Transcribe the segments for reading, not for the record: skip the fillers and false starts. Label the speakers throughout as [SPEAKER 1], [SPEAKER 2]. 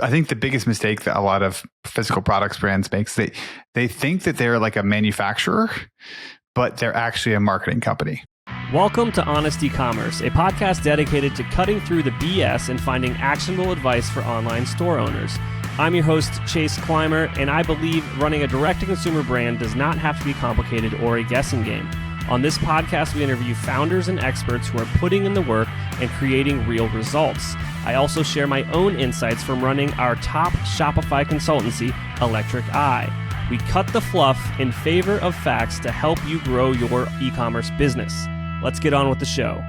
[SPEAKER 1] I think the biggest mistake that a lot of physical products brands makes, they think that they're like a manufacturer, but they're actually a marketing company.
[SPEAKER 2] Welcome to Honest E-Commerce, a podcast dedicated to cutting through the BS and finding actionable advice for online store owners. I'm your host, Chase Clymer, and I believe running a direct-to-consumer brand does not have to be complicated or a guessing game. On this podcast, we interview founders and experts who are putting in the work and creating real results. I also share my own insights from running our top Shopify consultancy, Electric Eye. We cut the fluff in favor of facts to help you grow your e-commerce business. Let's get on with the show.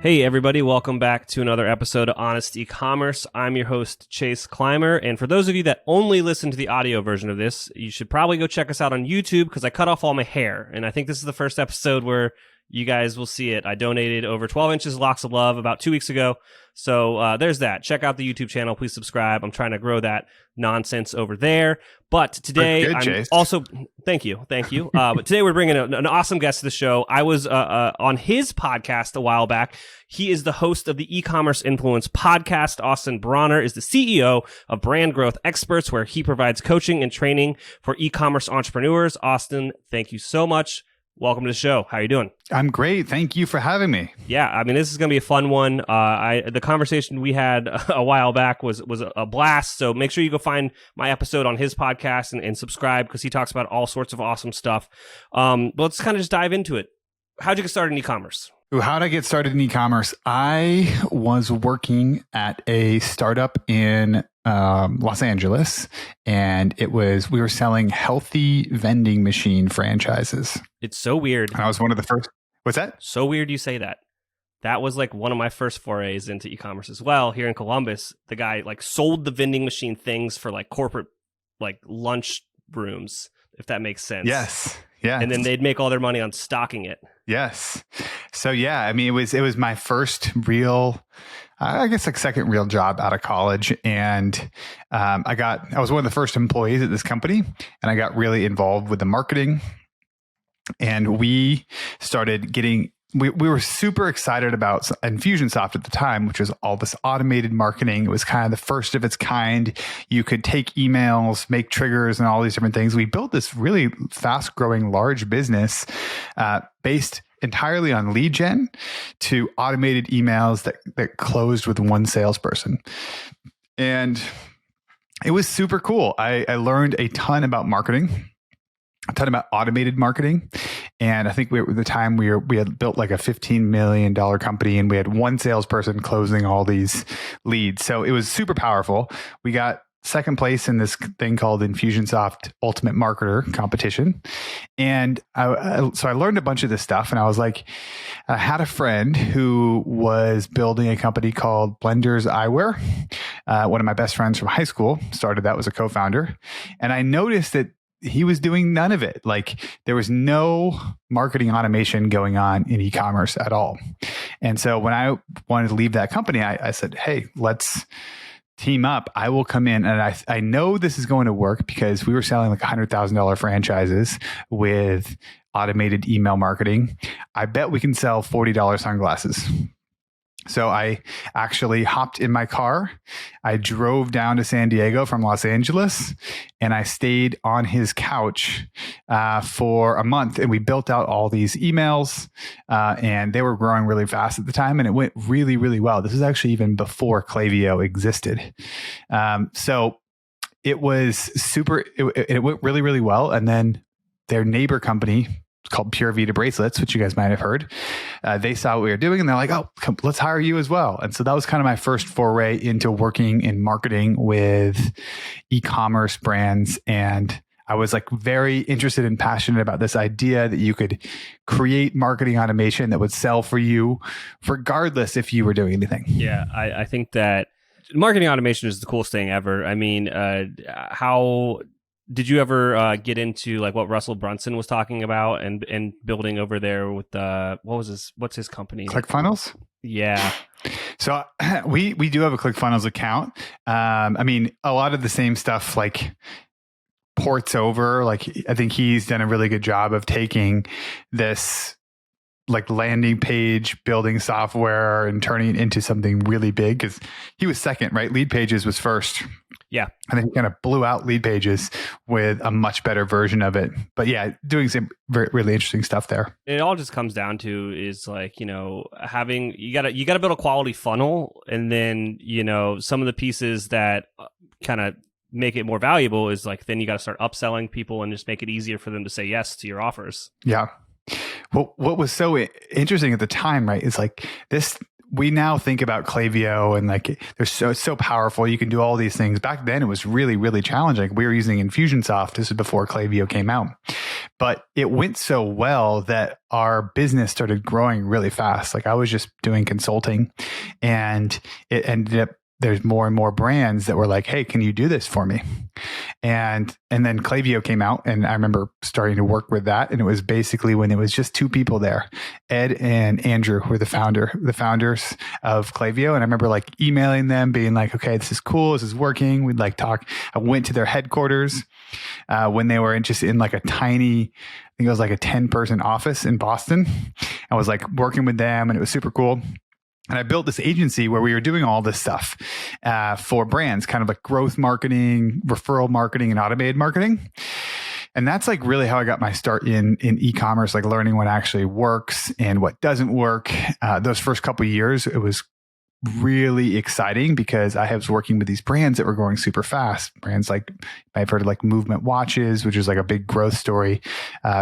[SPEAKER 2] Hey everybody, welcome back to another episode of Honest E-Commerce. I'm your host, Chase Clymer, and for those of you that only listen to the audio version of this, you should probably go check us out on YouTube because I cut off all my hair, and I think this is the first episode where you guys will see it. I donated over 12 inches of locks of love about 2 weeks ago, so there's that. Check out the YouTube channel. Please subscribe. I'm trying to grow that nonsense over there. But today, I'm also... Thank you. But today we're bringing an awesome guest to the show. I was on his podcast a while back. He is the host of the Ecommerce Influence podcast. Austin Brawner is the CEO of Brand Growth Experts, where he provides coaching and training for e-commerce entrepreneurs. Austin, thank you so much. Welcome to the show. How are you doing?
[SPEAKER 1] I'm great. Thank you for having me.
[SPEAKER 2] Yeah, I mean, this is going to be a fun one. The conversation we had a while back was a blast. So make sure you go find my episode on his podcast and subscribe because he talks about all sorts of awesome stuff. But let's kind of just dive into it. How'd you get started in e-commerce?
[SPEAKER 1] How did I get started in e-commerce? I was working at a startup in Los Angeles, and we were selling healthy vending machine franchises.
[SPEAKER 2] It's so weird.
[SPEAKER 1] And I was one of the first. What's that?
[SPEAKER 2] So weird you say that. That was like one of my first forays into e-commerce as well. Here in Columbus, the guy like sold the vending machine things for like corporate like lunch rooms, if that makes sense.
[SPEAKER 1] Yes. Yeah.
[SPEAKER 2] And then they'd make all their money on stocking it.
[SPEAKER 1] Yes. So yeah, I mean, it was my first real, I guess like second real job out of college. And I was one of the first employees at this company, and I got really involved with the marketing. And we started getting, we were super excited about Infusionsoft at the time, which was all this automated marketing. It was kind of the first of its kind. You could take emails, make triggers, and all these different things. We built this really fast growing large business based entirely on lead gen to automated emails that closed with one salesperson. And it was super cool. I learned a ton about marketing, a ton about automated marketing. And I think at the time we had built like a $15 million company, and we had one salesperson closing all these leads. So it was super powerful. We got second place in this thing called Infusionsoft Ultimate Marketer competition. And so I learned a bunch of this stuff, and I was like, I had a friend who was building a company called Blender's Eyewear. One of my best friends from high school started that, was a co-founder. And I noticed that he was doing none of it. Like there was no marketing automation going on in e-commerce at all. And so when I wanted to leave that company, I said, hey, let's team up. I will come in, and I know this is going to work because we were selling like $100,000 franchises with automated email marketing. I bet we can sell $40 sunglasses. So I actually hopped in my car. I drove down to San Diego from Los Angeles, and I stayed on his couch for a month. And we built out all these emails, and they were growing really fast at the time. And it went really, really well. This is actually even before Klaviyo existed. So it was super, it went really, really well. And then their neighbor company, called Pura Vida Bracelets, which you guys might have heard. They saw what we were doing, and they're like, oh, let's hire you as well. And so that was kind of my first foray into working in marketing with e-commerce brands. And I was like very interested and passionate about this idea that you could create marketing automation that would sell for you regardless if you were doing anything.
[SPEAKER 2] Yeah, I think that marketing automation is the coolest thing ever. I mean, how... Did you ever get into like what Russell Brunson was talking about and building over there with what's his company?
[SPEAKER 1] ClickFunnels?
[SPEAKER 2] Yeah.
[SPEAKER 1] So we do have a ClickFunnels account. I mean, a lot of the same stuff like ports over. Like I think he's done a really good job of taking this like landing page building software and turning it into something really big, because he was second, right? Lead Pages was first.
[SPEAKER 2] Yeah.
[SPEAKER 1] And then he kind of blew out Lead Pages with a much better version of it. But yeah, doing some really interesting stuff there.
[SPEAKER 2] It all just comes down to is like, you know, having, you gotta build a quality funnel, and then, you know, some of the pieces that kind of make it more valuable is like, then you got to start upselling people and just make it easier for them to say yes to your offers.
[SPEAKER 1] Yeah. Well, what was so interesting at the time, right, is like this, we now think about Klaviyo and like it's so powerful. You can do all these things. Back then, it was really, really challenging. We were using Infusionsoft. This is before Klaviyo came out. But it went so well that our business started growing really fast. Like I was just doing consulting, and it ended up, there's more and more brands that were like, hey, can you do this for me? And then Klaviyo came out, and I remember starting to work with that. And it was basically when it was just two people there, Ed and Andrew were the founders of Klaviyo. And I remember like emailing them being like, okay, this is cool. This is working. We'd like talk. I went to their headquarters when they were just in like a tiny, I think it was like a 10-person office in Boston. I was like working with them, and it was super cool. And I built this agency where we were doing all this stuff for brands, kind of like growth marketing, referral marketing, and automated marketing. And that's like really how I got my start in e-commerce, like learning what actually works and what doesn't work. Those first couple of years, it was really exciting because I was working with these brands that were growing super fast. Brands like, I've heard of like MVMT Watches, which is like a big growth story.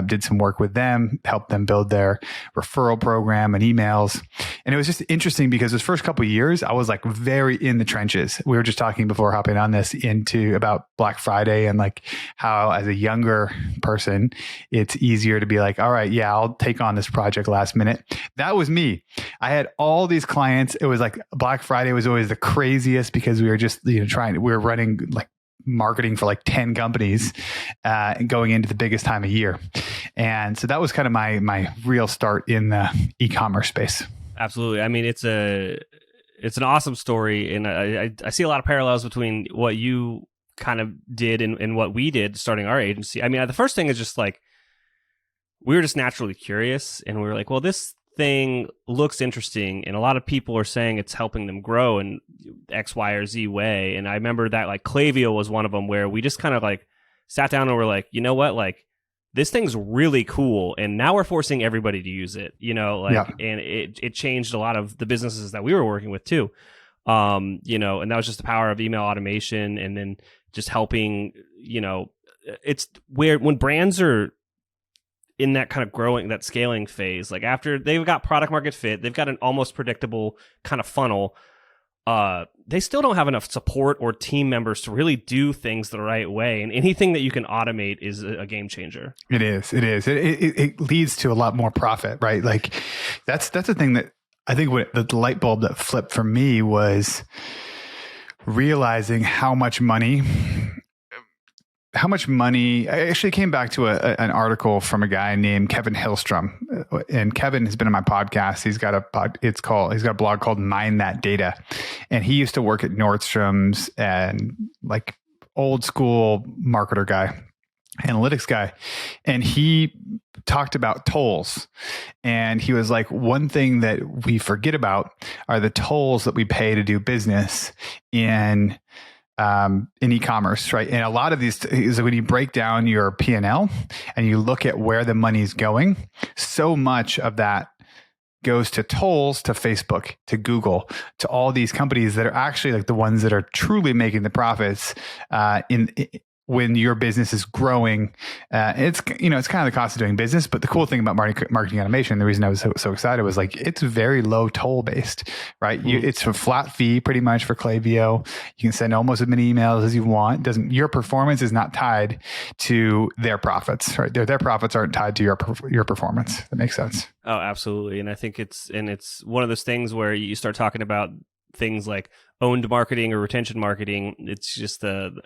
[SPEAKER 1] Did some work with them, helped them build their referral program and emails. And it was just interesting because those first couple of years, I was like very in the trenches. We were just talking before hopping on this about Black Friday and like how as a younger person, it's easier to be like, all right, yeah, I'll take on this project last minute. That was me. I had all these clients. It was like Black Friday was always the craziest because we were just, we were running like marketing for like 10 companies and going into the biggest time of year. And so that was kind of my real start in the e-commerce space.
[SPEAKER 2] Absolutely. I mean, it's an awesome story. And I see a lot of parallels between what you kind of did and what we did starting our agency. I mean, the first thing is just like, we were just naturally curious, and we were like, well, this thing looks interesting, and a lot of people are saying it's helping them grow in X, Y, or Z way. And I remember that like Klaviyo was one of them where we just kind of like sat down and we're like, you know what, like this thing's really cool, and now we're forcing everybody to use it, and it changed a lot of the businesses that we were working with too. And that was just the power of email automation, and then just helping, it's where when brands are in that kind of growing, that scaling phase, like after they've got product market fit, they've got an almost predictable kind of funnel. They still don't have enough support or team members to really do things the right way. And anything that you can automate is a game changer. It is.
[SPEAKER 1] It leads to a lot more profit, right? Like that's the thing that I think what the light bulb that flipped for me was realizing how much money. I actually came back to an article from a guy named Kevin Hillstrom, and Kevin has been on my podcast. He's got a blog called Mind That Data, and he used to work at Nordstrom's and like old school marketer guy, analytics guy. And he talked about tolls, and he was like, one thing that we forget about are the tolls that we pay to do business in e-commerce, right? And a lot of these is when you break down your P&L and you look at where the money's going, so much of that goes to tolls, to Facebook, to Google, to all these companies that are actually like the ones that are truly making the profits when your business is growing. It's kind of the cost of doing business. But the cool thing about marketing automation, the reason I was so excited was like, it's very low toll based, right? It's a flat fee pretty much for Klaviyo. You can send almost as many emails as you want. Your performance is not tied to their profits, right? Their profits aren't tied to your performance. That makes sense.
[SPEAKER 2] Oh, absolutely. And I think it's one of those things where you start talking about things like owned marketing or retention marketing. It's just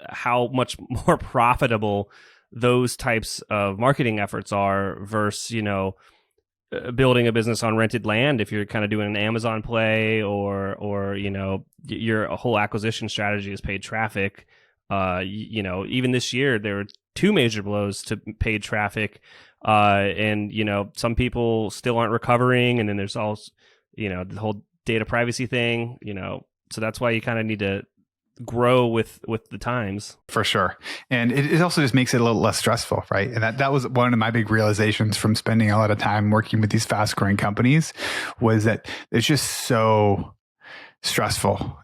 [SPEAKER 2] how much more profitable those types of marketing efforts are versus, building a business on rented land. If you're kind of doing an Amazon play or your whole acquisition strategy is paid traffic. Even this year, there were two major blows to paid traffic. And, some people still aren't recovering. And then there's also, the whole data privacy thing, so that's why you kind of need to grow with the times.
[SPEAKER 1] For sure. And it also just makes it a little less stressful, right? And that was one of my big realizations from spending a lot of time working with these fast growing companies, was that it's just so stressful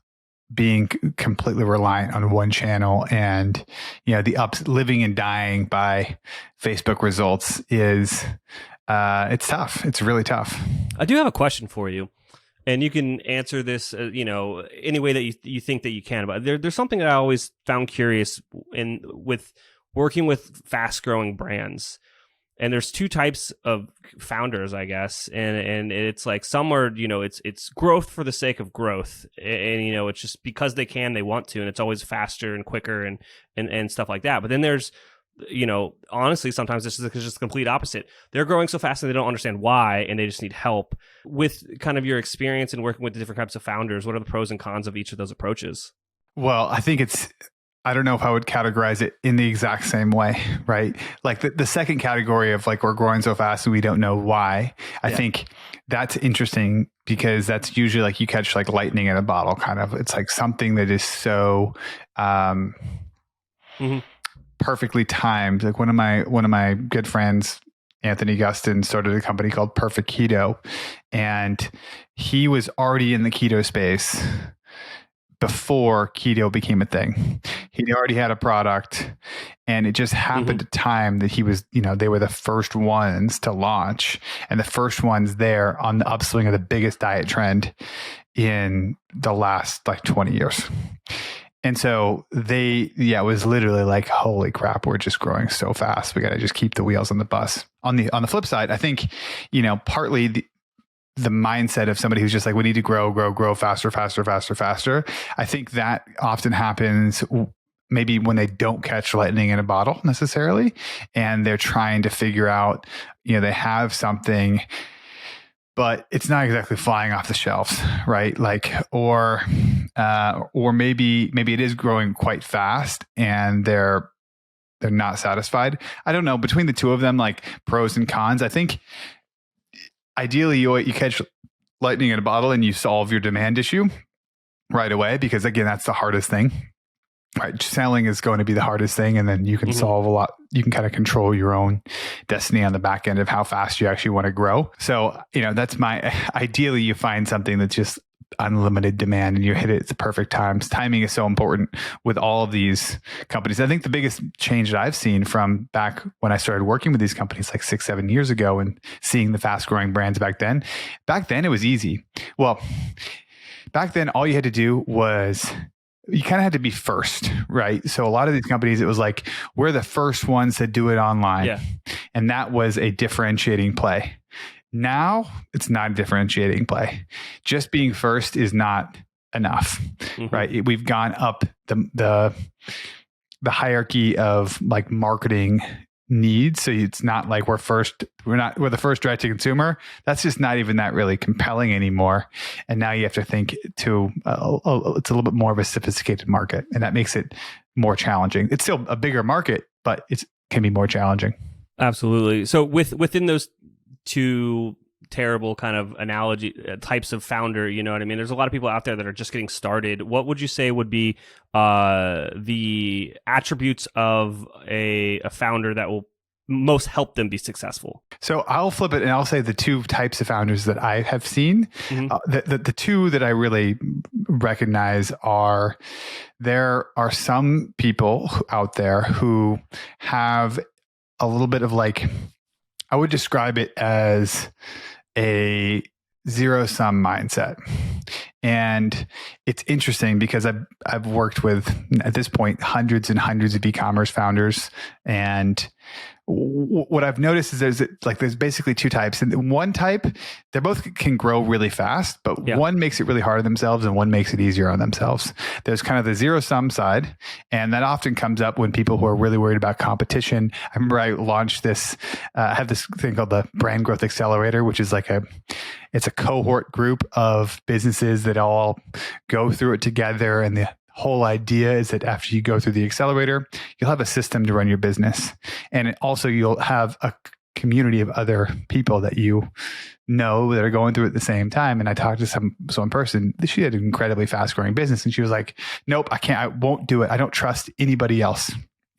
[SPEAKER 1] being completely reliant on one channel. And, living and dying by Facebook results is, it's tough. It's really tough.
[SPEAKER 2] I do have a question for you. And you can answer this, any way that you think that you can. But there's something that I always found curious with working with fast-growing brands. And there's two types of founders, I guess. And it's like some are, it's growth for the sake of growth. And it's just because they want to. And it's always faster and quicker and stuff like that. But then there's, honestly, sometimes this is just the complete opposite. They're growing so fast and they don't understand why, and they just need help. With kind of your experience in working with the different types of founders, what are the pros and cons of each of those approaches?
[SPEAKER 1] Well, I think I don't know if I would categorize it in the exact same way, right? Like the second category of like, we're growing so fast and we don't know why. I think that's interesting, because that's usually like you catch like lightning in a bottle kind of. It's like something that is so, perfectly timed. Like one of my good friends, Anthony Gustin, started a company called Perfect Keto, and he was already in the keto space before keto became a thing. He already had a product, and it just happened to time that he was, they were the first ones to launch and the first ones there on the upswing of the biggest diet trend in the last like 20 years. And so it was literally like, holy crap, we're just growing so fast. We got to just keep the wheels on the bus. On the flip side, I think, partly the mindset of somebody who's just like, we need to grow faster. I think that often happens maybe when they don't catch lightning in a bottle necessarily, and they're trying to figure out, they have something, but it's not exactly flying off the shelves, right? Like, or maybe it is growing quite fast and they're not satisfied. I don't know. Between the two of them, like pros and cons, I think ideally you catch lightning in a bottle and you solve your demand issue right away, because again, that's the hardest thing. Right, selling is going to be the hardest thing, and then you can solve a lot. You can kind of control your own destiny on the back end of how fast you actually want to grow. So, that's ideally you find something that's just unlimited demand and you hit it at the perfect times. Timing is so important with all of these companies. I think the biggest change that I've seen from back when I started working with these companies like 6-7 years ago and seeing the fast growing brands back then it was easy. Well, back then all you had to do was you kind of had to be first, right? So a lot of these companies, it was like, we're the first ones to do it online. Yeah. And that was a differentiating play. Now it's not a differentiating play. Just being first is not enough, right? We've gone up the hierarchy of like marketing needs. So it's not like we're the first direct to consumer. That's just not even that really compelling anymore. And now you have to think it's a little bit more of a sophisticated market, and that makes it more challenging. It's still a bigger market, but it can be more challenging.
[SPEAKER 2] Absolutely. So within those two terrible kind of analogy types of founder, you know what I mean? There's a lot of people out there that are just getting started. What would you say would be the attributes of a founder that will most help them be successful?
[SPEAKER 1] So I'll flip it and I'll say the two types of founders that I have seen, the two that I really recognize are, there are some people out there who have a little bit of like, I would describe it as a zero-sum mindset. And it's interesting because I've worked with, at this point, hundreds and hundreds of e-commerce founders. And what I've noticed is there's basically two types. And one type, they both can grow really fast, but one makes it really hard on themselves and one makes it easier on themselves. There's kind of the zero-sum side. And that often comes up when people who are really worried about competition. I remember I launched I have this thing called the Brand Growth Accelerator, which is like it's a cohort group of businesses that all go through it together. And the whole idea is that after you go through the accelerator, you'll have a system to run your business. And also you'll have a community of other people that you know that are going through it at the same time. And I talked to some person, she had an incredibly fast growing business, and she was like, nope, I won't do it. I don't trust anybody else.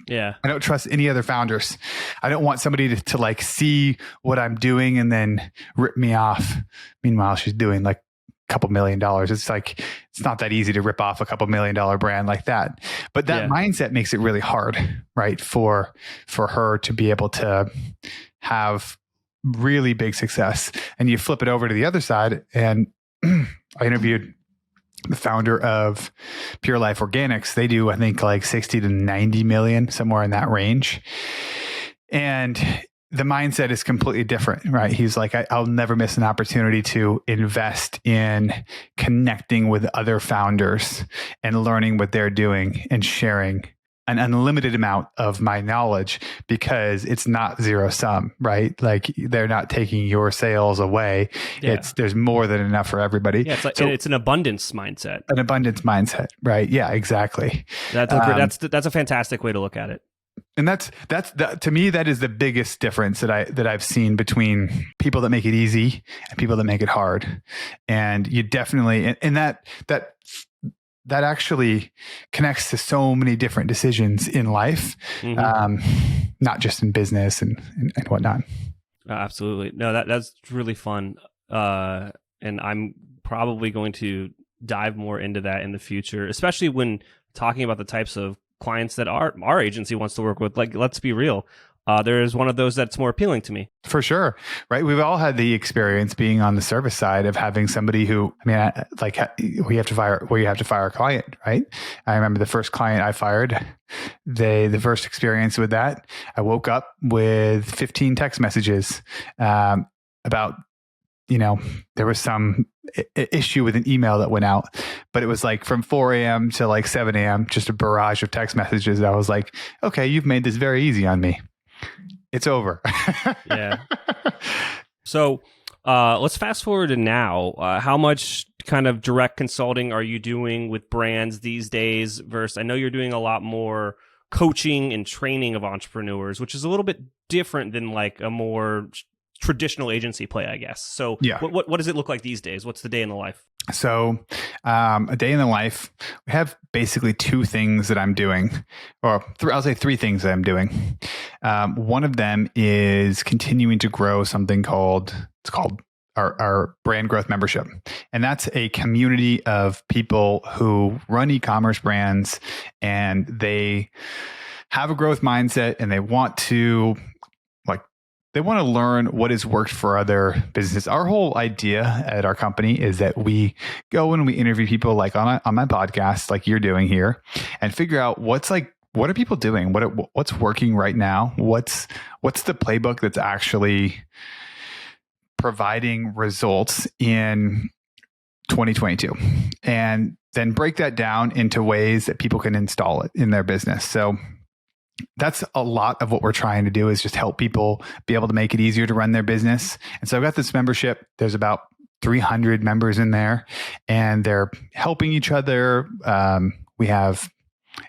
[SPEAKER 2] Yeah.
[SPEAKER 1] I don't trust any other founders. I don't want somebody to like see what I'm doing and then rip me off. Meanwhile, she's doing like a couple $1 million. It's like, it's not that easy to rip off a couple $1 million brand like that. But that mindset makes it really hard, right? For her to be able to have really big success. And you flip it over to the other side. And I interviewed the founder of Pure Life Organics. They do, I think, like 60 to 90 million, somewhere in that range. And the mindset is completely different, right? He's like, I'll never miss an opportunity to invest in connecting with other founders and learning what they're doing and sharing an unlimited amount of my knowledge, because it's not zero sum, right? Like, they're not taking your sales away.
[SPEAKER 2] Yeah.
[SPEAKER 1] There's more than enough for everybody.
[SPEAKER 2] Yeah, it's an abundance mindset.
[SPEAKER 1] An abundance mindset, right? Yeah, exactly.
[SPEAKER 2] That's a fantastic way to look at it. And
[SPEAKER 1] that's to me, that is the biggest difference that I've seen between people that make it easy and people that make it hard. And you definitely, and that actually connects to so many different decisions in life, not just in business and whatnot.
[SPEAKER 2] Absolutely. No, that's really fun. And I'm probably going to dive more into that in the future, especially when talking about the types of clients that our agency wants to work with. Like, let's be real. There is one of those that's more appealing to me.
[SPEAKER 1] For sure. Right. We've all had the experience being on the service side of having somebody who, we have to fire a client, right? I remember the first client I fired, the first experience with that, I woke up with 15 text messages, about, there was some issue with an email that went out, but it was like from 4 a.m. to like 7 a.m., just a barrage of text messages. I was like, okay, you've made this very easy on me. It's over.
[SPEAKER 2] Yeah. So let's fast forward to now. How much kind of direct consulting are you doing with brands these days versus, I know you're doing a lot more coaching and training of entrepreneurs, which is a little bit different than like a more traditional agency play, I guess. So
[SPEAKER 1] yeah.
[SPEAKER 2] What does it look like these days? What's the day in the life?
[SPEAKER 1] So a day in the life, we have basically two things that I'm doing, or I'll say three things that I'm doing. One of them is continuing to grow something called our brand growth membership. And that's a community of people who run e-commerce brands, and they have a growth mindset, and they want to learn what has worked for other businesses. Our whole idea at our company is that we go and we interview people like on my podcast, like you're doing here, and figure out what are people doing? What's working right now? What's the playbook that's actually providing results in 2022? And then break that down into ways that people can install it in their business. So that's a lot of what we're trying to do, is just help people be able to make it easier to run their business. And so I've got this membership. There's about 300 members in there, and they're helping each other.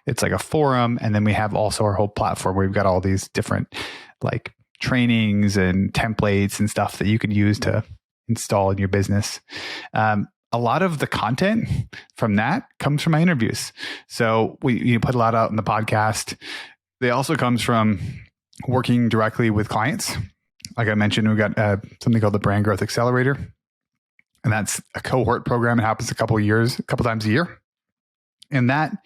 [SPEAKER 1] It's like a forum. And then we have also our whole platform where we've got all these different like trainings and templates and stuff that you can use to install in your business. A lot of the content from that comes from my interviews. So we put a lot out in the podcast. It also comes from working directly with clients. Like I mentioned, we've got something called the Brand Growth Accelerator. And that's a cohort program. It happens a couple times a year. And that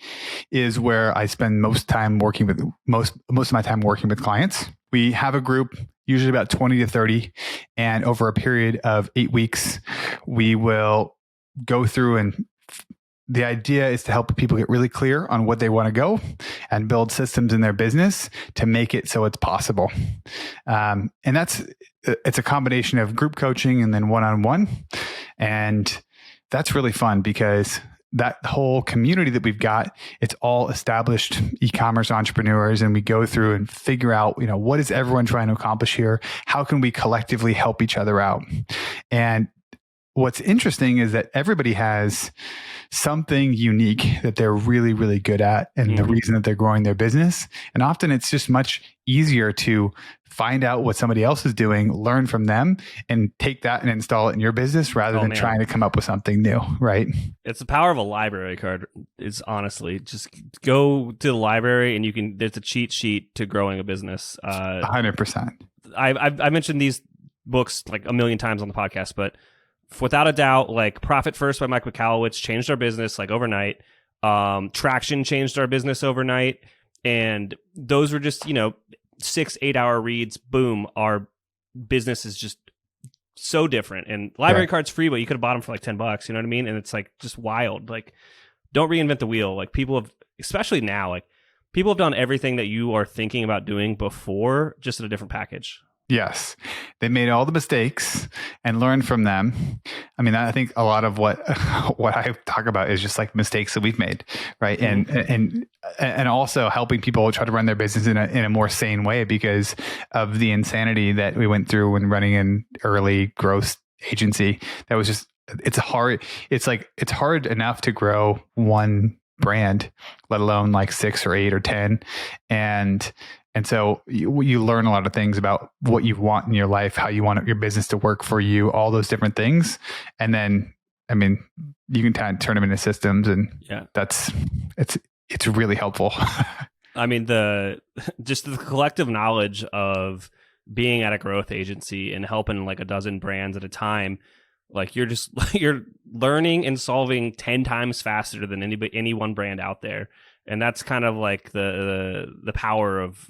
[SPEAKER 1] is where I spend most of my time working with clients. We have a group, usually about 20 to 30. And over a period of 8 weeks, we will go through, and the idea is to help people get really clear on what they want to go and build systems in their business to make it so it's possible. And it's a combination of group coaching and then one-on-one. And that's really fun, because that whole community that we've got, it's all established e-commerce entrepreneurs. And we go through and figure out, what is everyone trying to accomplish here? How can we collectively help each other out? And what's interesting is that everybody has something unique that they're really, really good at, and the reason that they're growing their business. And often it's just much easier to find out what somebody else is doing, learn from them, and take that and install it in your business rather than trying to come up with something new, right?
[SPEAKER 2] It's the power of a library card. It's honestly just go to the library and there's a cheat sheet to growing a business.
[SPEAKER 1] 100%.
[SPEAKER 2] I mentioned these books like a million times on the podcast, but without a doubt, like Profit First by Mike Michalowicz changed our business like overnight. Traction changed our business overnight. And those were just, 6-8 hour reads. Boom. Our business is just so different. And library card's free, but you could have bought them for like $10. You know what I mean? And it's like just wild. Like, don't reinvent the wheel. Like, people have, especially now, like people have done everything that you are thinking about doing before, just in a different package.
[SPEAKER 1] Yes. They made all the mistakes and learned from them. I mean, I think a lot of what I talk about is just like mistakes that we've made, right? And also helping people try to run their business in a more sane way because of the insanity that we went through when running an early growth agency. That was just, it's hard enough to grow one brand, let alone like 6 or 8 or 10. And so you learn a lot of things about what you want in your life, how you want your business to work for you, all those different things. And then, I mean, you can kind of turn them into systems, and it's really helpful.
[SPEAKER 2] I mean, just the collective knowledge of being at a growth agency and helping like a dozen brands at a time, like you're learning and solving 10 times faster than any one brand out there. And that's kind of like the power of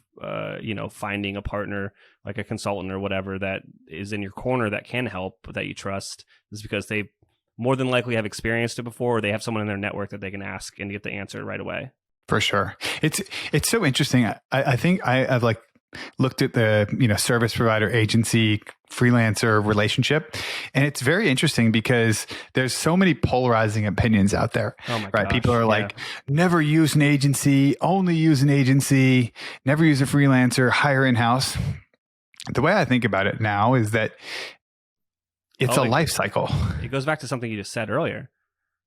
[SPEAKER 2] finding a partner like a consultant or whatever that is in your corner that can help, that you trust, is because they more than likely have experienced it before, or they have someone in their network that they can ask and get the answer right away.
[SPEAKER 1] For sure. It's so interesting. I think I've like looked at the service provider agency freelancer relationship, and it's very interesting because there's so many polarizing opinions out there.
[SPEAKER 2] Oh my
[SPEAKER 1] right?
[SPEAKER 2] Gosh,
[SPEAKER 1] people are like, never use an agency, only use an agency, never use a freelancer, hire in-house. The way I think about it now is that it's a life cycle.
[SPEAKER 2] It goes back to something you just said earlier.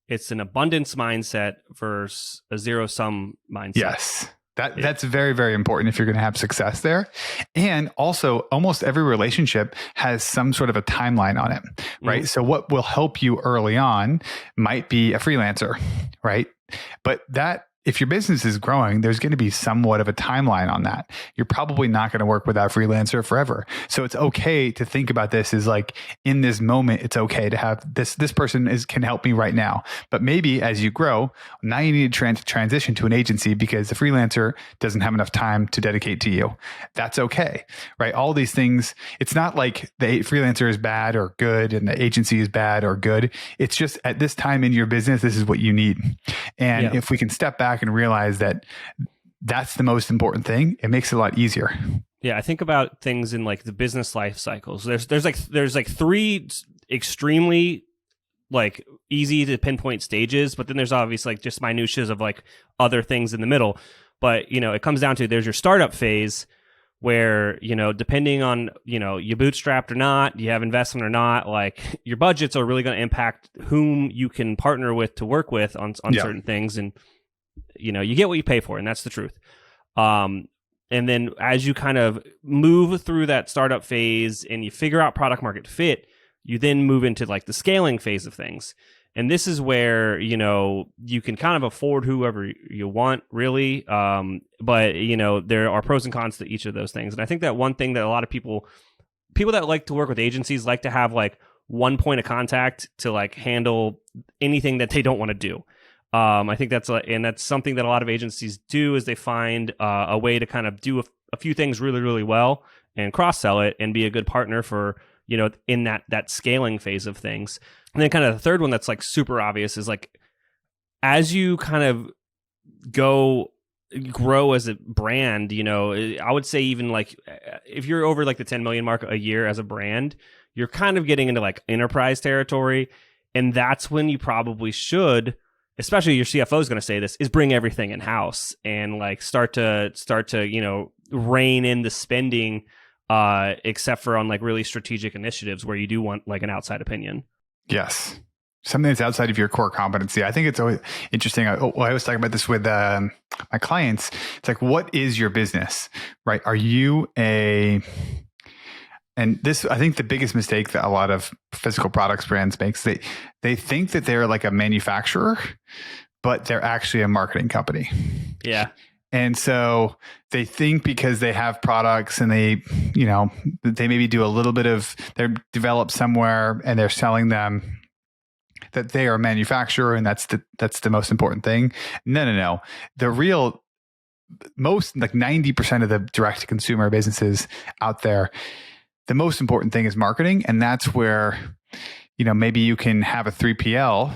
[SPEAKER 2] It's an abundance mindset versus a zero-sum mindset.
[SPEAKER 1] Yes. That's very, very important if you're going to have success there. And also, almost every relationship has some sort of a timeline on it, right? So what will help you early on might be a freelancer, right? But if your business is growing, there's going to be somewhat of a timeline on that. You're probably not going to work with that freelancer forever. So it's okay to think about this as like, in this moment, it's okay to have this person can help me right now. But maybe as you grow, now you need to transition to an agency because the freelancer doesn't have enough time to dedicate to you. That's okay, right? All these things, it's not like the freelancer is bad or good and the agency is bad or good. It's just at this time in your business, this is what you need. And if we can step back and realize that that's the most important thing, it makes it a lot easier.
[SPEAKER 2] Yeah, I think about things in like the business life cycles. There's like 3 extremely like easy to pinpoint stages, but then there's obviously like just minutiae of like other things in the middle. But it comes down to, there's your startup phase where, depending on, you bootstrapped or not, you have investment or not, like your budgets are really going to impact whom you can partner with to work with on certain things. And you get what you pay for, and that's the truth. And then as you kind of move through that startup phase and you figure out product market fit, you then move into like the scaling phase of things. And this is where, you can kind of afford whoever you want, really. But, there are pros and cons to each of those things. And I think that one thing that a lot of people that like to work with agencies like to have like one point of contact to like handle anything that they don't want to do. I think that's something that a lot of agencies do, is they find a way to kind of do a few things really, really well and cross-sell it and be a good partner for, in that scaling phase of things. And then kind of the third one that's like super obvious is like, as you kind of grow as a brand, I would say even like if you're over like the 10 million mark a year as a brand, you're kind of getting into like enterprise territory. And that's when you probably should, especially your CFO is going to say this, is bring everything in house and like start to rein in the spending, except for on like really strategic initiatives where you do want like an outside opinion.
[SPEAKER 1] Yes. Something that's outside of your core competency. I think it's always interesting. I was talking about this with my clients. It's like, what is your business, right? Are you and this, I think the biggest mistake that a lot of physical products brands makes, they think that they're like a manufacturer, but they're actually a marketing company.
[SPEAKER 2] Yeah.
[SPEAKER 1] And so they think because they have products and they maybe do a little bit of, they're developed somewhere and they're selling them, that they are a manufacturer and that's the most important thing. No. The real most, like 90% of the direct to consumer businesses out there, the most important thing is marketing. And that's where, maybe you can have a 3PL,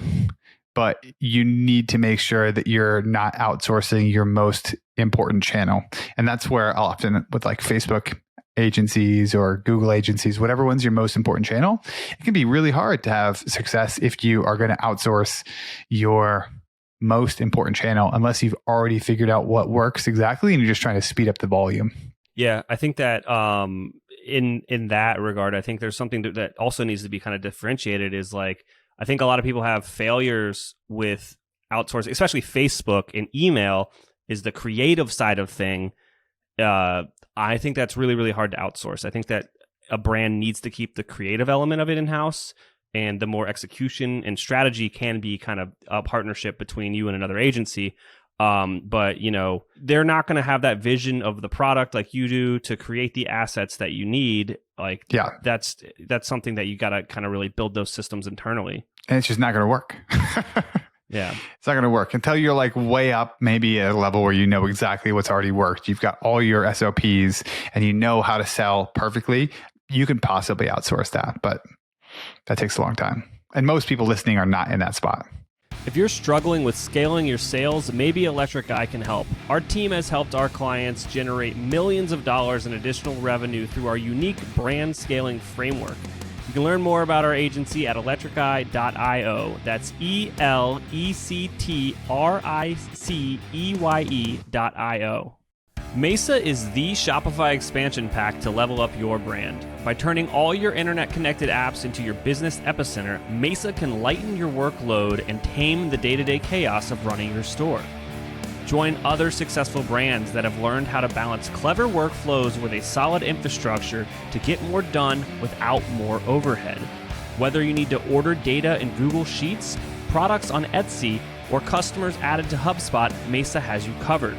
[SPEAKER 1] but you need to make sure that you're not outsourcing your most important channel. And that's where I'll often, with like Facebook agencies or Google agencies, whatever one's your most important channel, it can be really hard to have success if you are going to outsource your most important channel, unless you've already figured out what works exactly and you're just trying to speed up the volume.
[SPEAKER 2] Yeah, I think that in that regard, I think there's something that also needs to be kind of differentiated is like, I think a lot of people have failures with outsourcing, especially Facebook and email is the creative side of thing. I think that's really, really hard to outsource. I think that a brand needs to keep the creative element of it in-house, and the more execution and strategy can be kind of a partnership between you and another agency. But they're not going to have that vision of the product like you do to create the assets that you need. Like, yeah, that's something that you got to kind of really build those systems internally.
[SPEAKER 1] And it's just not going to work.
[SPEAKER 2] Yeah.
[SPEAKER 1] It's not going to work until you're like way up, maybe at a level where you know exactly what's already worked. You've got all your SOPs and you know how to sell perfectly. You can possibly outsource that, but that takes a long time. And most people listening are not in that spot.
[SPEAKER 2] If you're struggling with scaling your sales, maybe Electric Eye can help. Our team has helped our clients generate millions of dollars in additional revenue through our unique brand scaling framework. You can learn more about our agency at electriceye.io. That's ELECTRICEYE.io. Mesa is the Shopify expansion pack to level up your brand. By turning all your internet-connected apps into your business epicenter, Mesa can lighten your workload and tame the day-to-day chaos of running your store. Join other successful brands that have learned how to balance clever workflows with a solid infrastructure to get more done without more overhead. Whether you need to order data in Google Sheets, products on Etsy, or customers added to HubSpot, Mesa has you covered.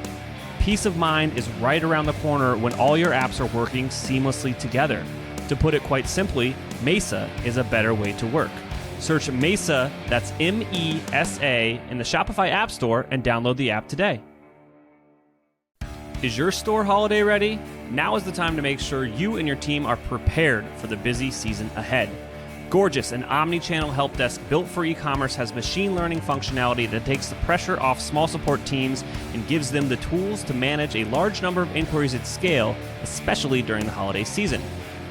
[SPEAKER 2] Peace of mind is right around the corner when all your apps are working seamlessly together. To put it quite simply, Mesa is a better way to work. Search Mesa, that's MESA, in the Shopify App Store and download the app today. Is your store holiday ready? Now is the time to make sure you and your team are prepared for the busy season ahead. Gorgias, an omni-channel help desk built for e-commerce, has machine learning functionality that takes the pressure off small support teams and gives them the tools to manage a large number of inquiries at scale, especially during the holiday season.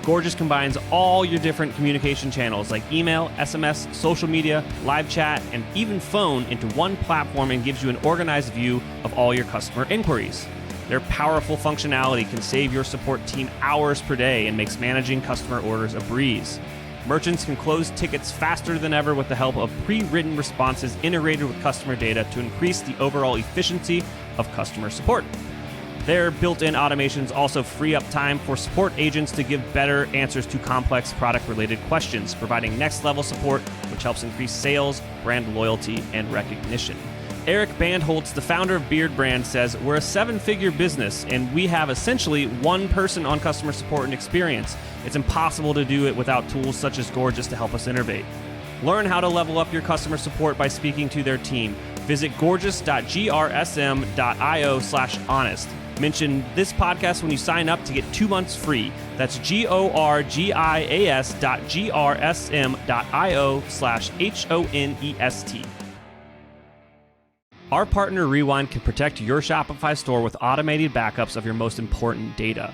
[SPEAKER 2] Gorgias combines all your different communication channels like email, SMS, social media, live chat, and even phone into one platform and gives you an organized view of all your customer inquiries. Their powerful functionality can save your support team hours per day and makes managing customer orders a breeze. Merchants can close tickets faster than ever with the help of pre-written responses integrated with customer data to increase the overall efficiency of customer support. Their built-in automations also free up time for support agents to give better answers to complex product-related questions, providing next-level support, which helps increase sales, brand loyalty, and recognition. Eric Bandholtz, the founder of Beard Brand, says, "We're a seven-figure business, and we have essentially one person on customer support and experience. It's impossible to do it without tools such as Gorgias to help us innovate." Learn how to level up your customer support by speaking to their team. Visit gorgias.grsm.io/honest. Mention this podcast when you sign up to get 2 months free. That's gorgias.grsm.io/honest. Our partner Rewind can protect your Shopify store with automated backups of your most important data.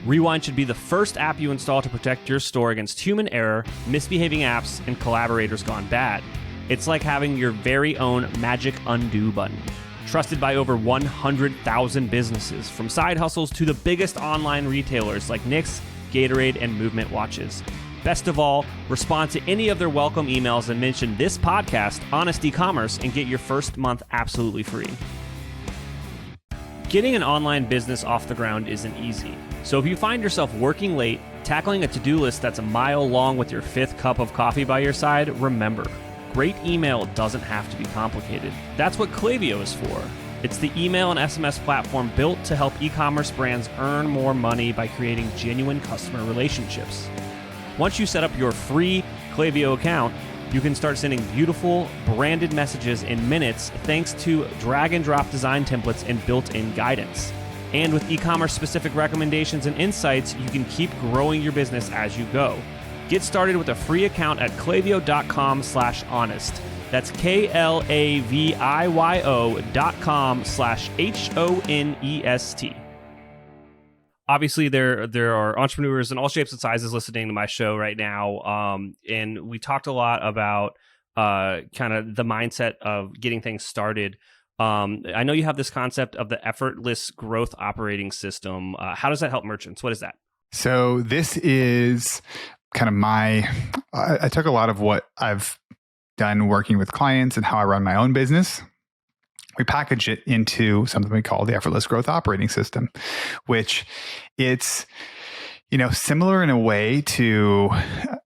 [SPEAKER 2] Rewind should be the first app you install to protect your store against human error, misbehaving apps, and collaborators gone bad. It's like having your very own magic undo button. Trusted by over 100,000 businesses, from side hustles to the biggest online retailers like Nix, Gatorade, and Movement Watches. Best of all, respond to any of their welcome emails and mention this podcast, Honest E-Commerce, and get your first month absolutely free. Getting an online business off the ground isn't easy. So if you find yourself working late, tackling a to-do list that's a mile long with your fifth cup of coffee by your side, remember, great email doesn't have to be complicated. That's what Klaviyo is for. It's the email and SMS platform built to help e-commerce brands earn more money by creating genuine customer relationships. Once you set up your free Klaviyo account, you can start sending beautiful, branded messages in minutes thanks to drag-and-drop design templates and built-in guidance. And with e-commerce specific recommendations and insights, you can keep growing your business as you go. Get started with a free account at klaviyo.com/honest. That's KLAVIYO.com/HONEST. Obviously, there are entrepreneurs in all shapes and sizes listening to my show right now, and we talked a lot about kind of the mindset of getting things started. I know you have this concept of the Effortless growth operating system. How does that help merchants? What is that?
[SPEAKER 1] So this is kind of I took a lot of what I've done working with clients and how I run my own business. We package it into something we call the Effortless growth operating system, which it's, similar in a way to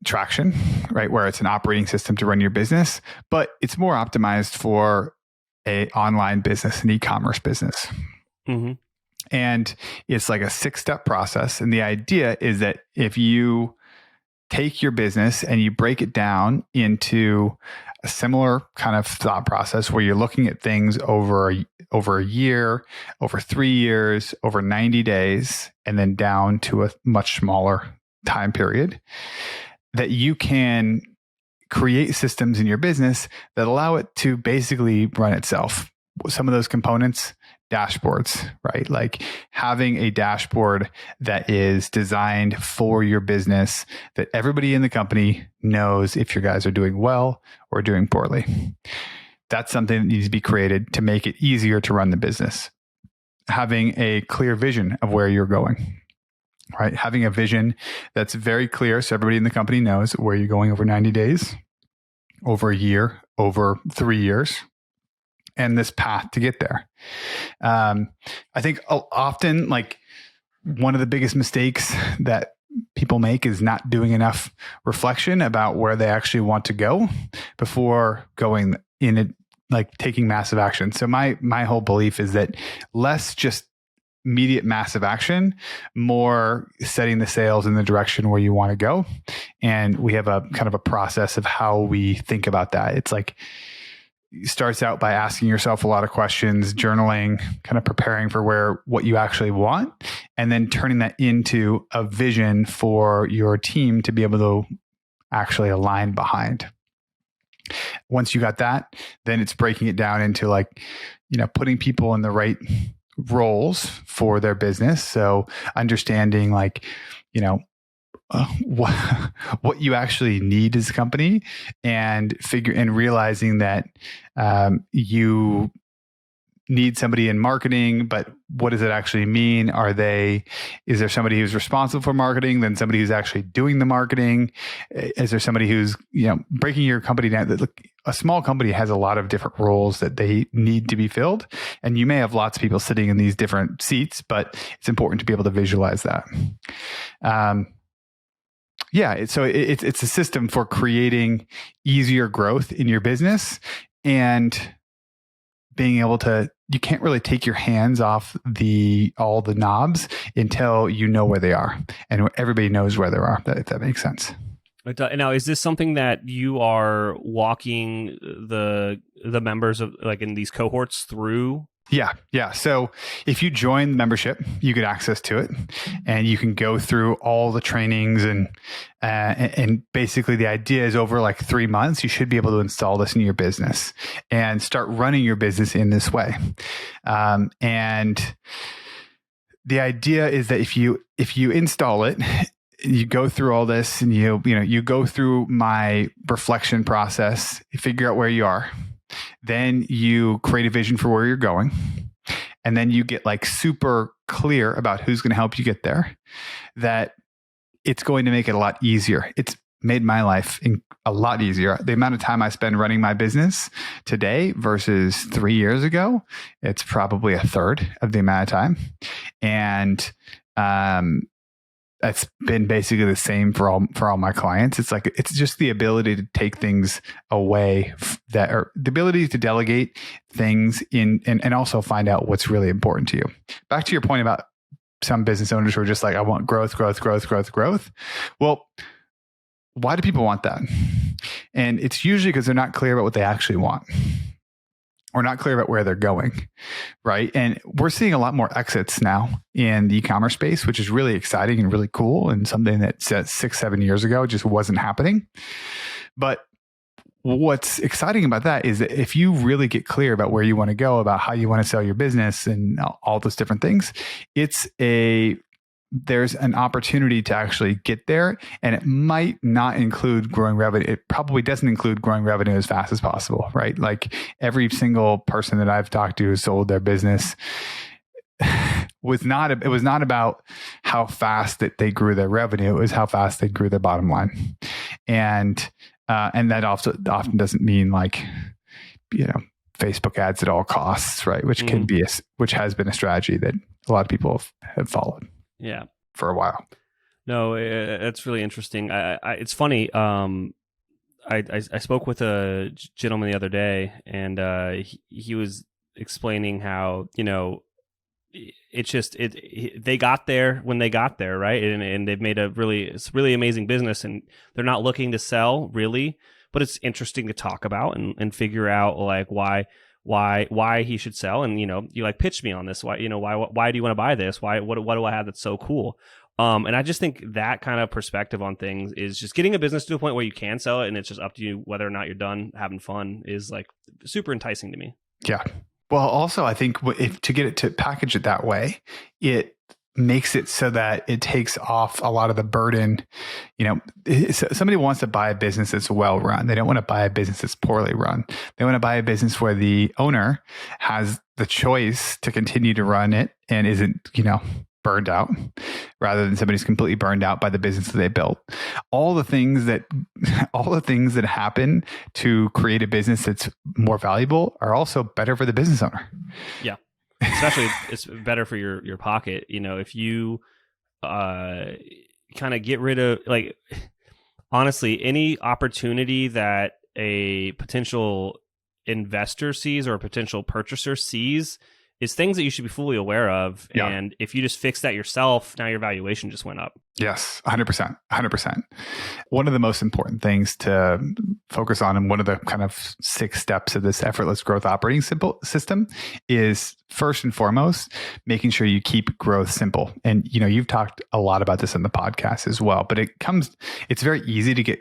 [SPEAKER 1] Traction, right? Where it's an operating system to run your business, but it's more optimized for a online business, an e-commerce business. Mm-hmm. And it's like a 6-step process. And the idea is that if you take your business and you break it down into a similar kind of thought process where you're looking at things over a year, over 3 years, over 90 days, and then down to a much smaller time period, that you can create systems in your business that allow it to basically run itself. Some of those components, dashboards, right? Like having a dashboard that is designed for your business, that everybody in the company knows if your guys are doing well or doing poorly. That's something that needs to be created to make it easier to run the business. Having a clear vision of where you're going, right? Having a vision that's very clear so everybody in the company knows where you're going over 90 days, over a year, over 3 years, and this path to get there. I think often, like, one of the biggest mistakes that people make is not doing enough reflection about where they actually want to go before going in it, like taking massive action. So my whole belief is that less just immediate massive action, more setting the sails in the direction where you want to go. And we have a kind of a process of how we think about that. It's like, it starts out by asking yourself a lot of questions, journaling, kind of preparing for what you actually want, and then turning that into a vision for your team to be able to actually align behind. Once you got that, then it's breaking it down into putting people in the right roles for their business. So understanding what you actually need as a company, and realizing that you need somebody in marketing, but what does it actually mean? Is there somebody who's responsible for marketing, then somebody who's actually doing the marketing? Is there somebody who's, breaking your company down? Look, a small company has a lot of different roles that they need to be filled. And you may have lots of people sitting in these different seats, but it's important to be able to visualize that. So it's a system for creating easier growth in your business and being able to, you can't really take your hands off all the knobs until you know where they are, and everybody knows where they are, if that makes sense.
[SPEAKER 2] Now, is this something that you are walking the members of, like, in these cohorts through?
[SPEAKER 1] Yeah. So if you join the membership, you get access to it, and you can go through all the trainings, and basically the idea is over like 3 months, you should be able to install this in your business and start running your business in this way. And the idea is that if you install it, you go through all this, and you go through my reflection process, you figure out where you are. Then you create a vision for where you're going. And then you get like super clear about who's going to help you get there, that it's going to make it a lot easier. It's made my life a lot easier. The amount of time I spend running my business today versus 3 years ago, it's probably a third of the amount of time. And that's been basically the same for all my clients. It's just the ability to take things away that are the ability to delegate things and also find out what's really important to you. Back to your point about some business owners who are just like, I want growth. Well, why do people want that? And it's usually because they're not clear about what they actually want, or not clear about where they're going, right? And we're seeing a lot more exits now in the e-commerce space, which is really exciting and really cool, and something that 6-7 years ago just wasn't happening. But what's exciting about that is that if you really get clear about where you want to go, about how you want to sell your business and all those different things, there's an opportunity to actually get there, and it might not include growing revenue. It probably doesn't include growing revenue as fast as possible, right? Like every single person that I've talked to who sold their business it was not about how fast that they grew their revenue. It was how fast they grew their bottom line. And that also often doesn't mean like, Facebook ads at all costs, right? Which can be which has been a strategy that a lot of people have followed.
[SPEAKER 2] Yeah,
[SPEAKER 1] for a while.
[SPEAKER 2] No, it's really interesting. It's funny. I spoke with a gentleman the other day, and he was explaining how they got there when they got there, right? And they've made it's really amazing business, and they're not looking to sell really, but it's interesting to talk about and figure out like why he should sell. And you like pitched me on this, why do you want to buy this, what do I have that's so cool? And I just think that kind of perspective on things is just getting a business to a point where you can sell it, and it's just up to you whether or not you're done having fun is like super enticing to me. Yeah.
[SPEAKER 1] Well, also I think to get it to package it that way, it makes it so that it takes off a lot of the burden. Somebody wants to buy a business that's well run. They don't want to buy a business that's poorly run. They want to buy a business where the owner has the choice to continue to run it and isn't, burned out, rather than somebody's completely burned out by the business that they built. All the things that happen to create a business that's more valuable are also better for the business owner.
[SPEAKER 2] Yeah. Especially it's better for your pocket. If you kind of get rid of, like, honestly, any opportunity that a potential investor sees or a potential purchaser sees is things that you should be fully aware of. Yeah. And if you just fix that yourself, now your valuation just went up.
[SPEAKER 1] Yes, 100%. 100%. One of the most important things to focus on, and one of the kind of 6 steps of this effortless growth operating system, is first and foremost, making sure you keep growth simple. And, you've talked a lot about this in the podcast as well, but it's very easy to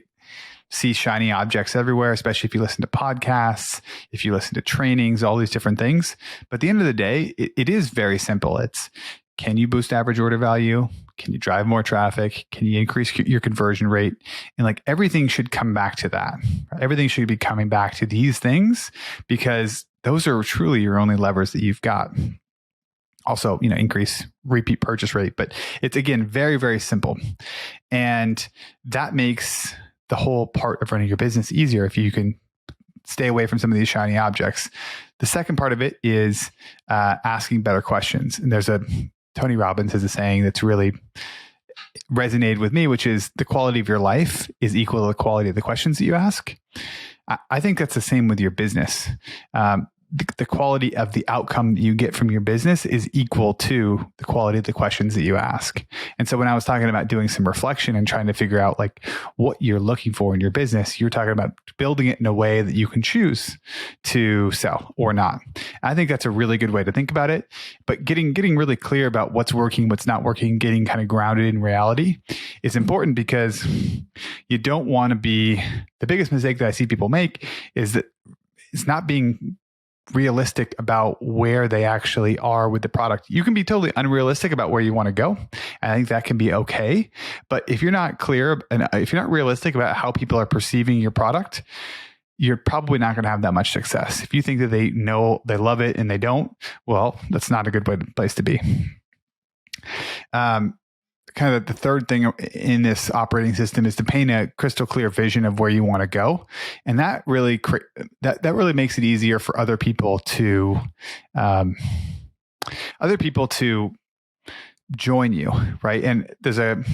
[SPEAKER 1] see shiny objects everywhere, especially if you listen to podcasts, if you listen to trainings, all these different things. But at the end of the day, it is very simple. It's, can you boost average order value? Can you drive more traffic? Can you increase your conversion rate? And like everything should come back to that. Everything should be coming back to these things, because those are truly your only levers that you've got. Also, increase repeat purchase rate. But it's, again, very, very simple. And that makes the whole part of running your business easier if you can stay away from some of these shiny objects. The second part of it is asking better questions. And Tony Robbins has a saying that's really resonated with me, which is the quality of your life is equal to the quality of the questions that you ask. I think that's the same with your business. The quality of the outcome that you get from your business is equal to the quality of the questions that you ask. And so when I was talking about doing some reflection and trying to figure out like what you're looking for in your business, you're talking about building it in a way that you can choose to sell or not. I think that's a really good way to think about it. But getting really clear about what's working, what's not working, getting kind of grounded in reality is important, because you don't want to be, the biggest mistake that I see people make is that it's not being realistic about where they actually are with the product. You can be totally unrealistic about where you want to go. I think that can be okay. But if you're not clear and if you're not realistic about how people are perceiving your product, you're probably not going to have that much success. If you think that they know, they love it and they don't, well, that's not a good place to be. kind of the third thing in this operating system is to paint a crystal clear vision of where you want to go, and that really that really makes it easier for other people to join you, right? And there's a